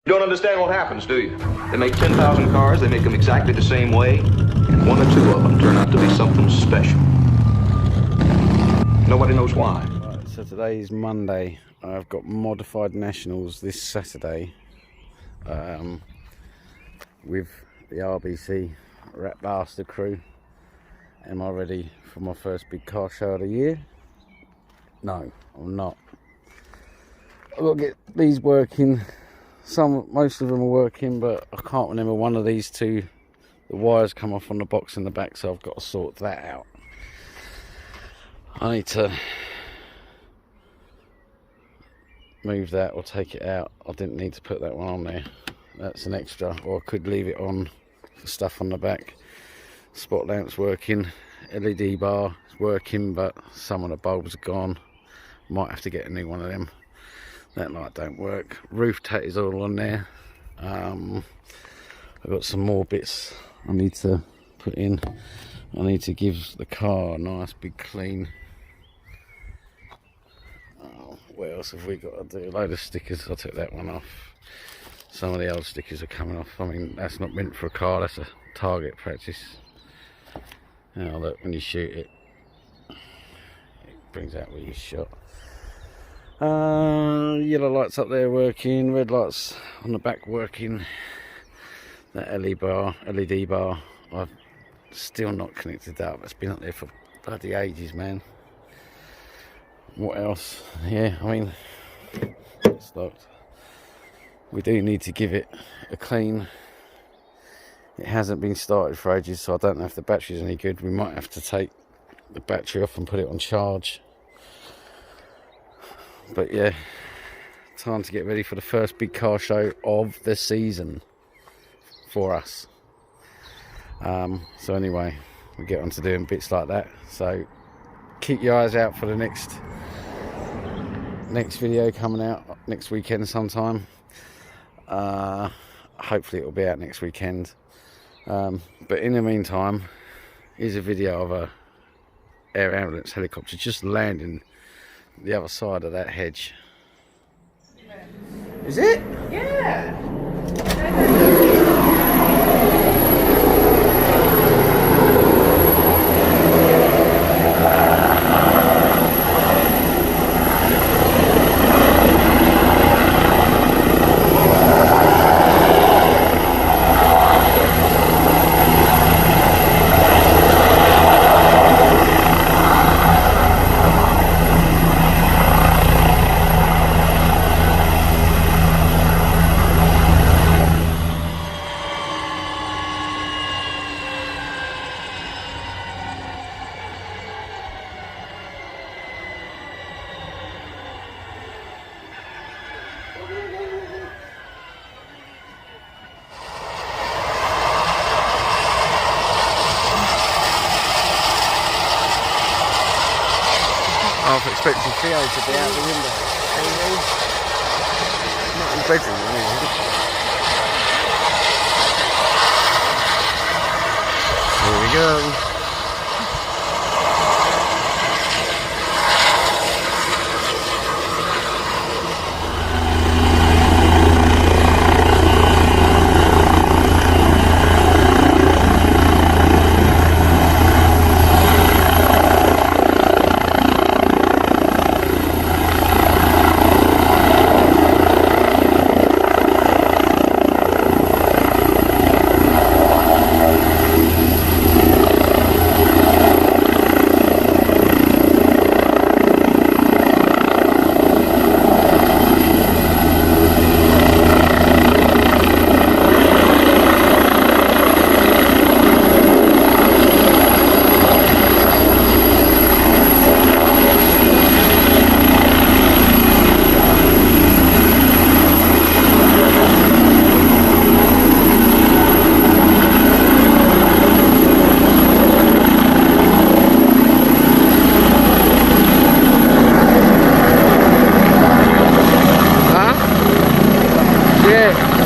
You don't understand what happens, do you? They make 10,000 cars, they make them exactly the same way, and one or two of them turn out to be something special. Nobody knows why. Right, so today is Monday. I've got Modified Nationals this Saturday with the RBC Rat Bastard crew. Am I ready for my first big car show of the year? No, I'm not. I've got to get these working. Most of them are working, but I can't remember one of these two. The wires come off on the box in the back, so I've got to sort that out. I need to move that or take it out. I didn't need to put that one on there. That's an extra, or I could leave it on for stuff on the back. Spot lamp's working, LED bar is working, but some of the bulbs are gone. Might have to get a new one of them. That light don't work. Roof tat is all on there. I've got some more bits I need to put in. I need to give the car a nice big clean. What else have we got to do? A load of stickers. I took that one off. Some of the old stickers are coming off. I mean, that's not meant for a car, that's a target practice. Now look, when you shoot it, it brings out where you shot. Yellow lights up there working, red lights on the back working. That LED bar, I've still not connected that up. It's been up there for bloody ages, man. What else? Yeah, I mean, it's locked. We do need to give it a clean. It hasn't been started for ages, so I don't know if the battery's any good. We might have to take the battery off and put it on charge. But yeah, time to get ready for the first big car show of the season for us. So anyway, we'll get on to doing bits like that. So keep your eyes out for the next video coming out next weekend sometime. Hopefully it'll be out next weekend. But in the meantime, here's a video of a air ambulance helicopter just landing the other side of that hedge. Is it? Yeah. I was expecting Theo to be out the window. Not in the bedroom anyway. Here we go. Yeah.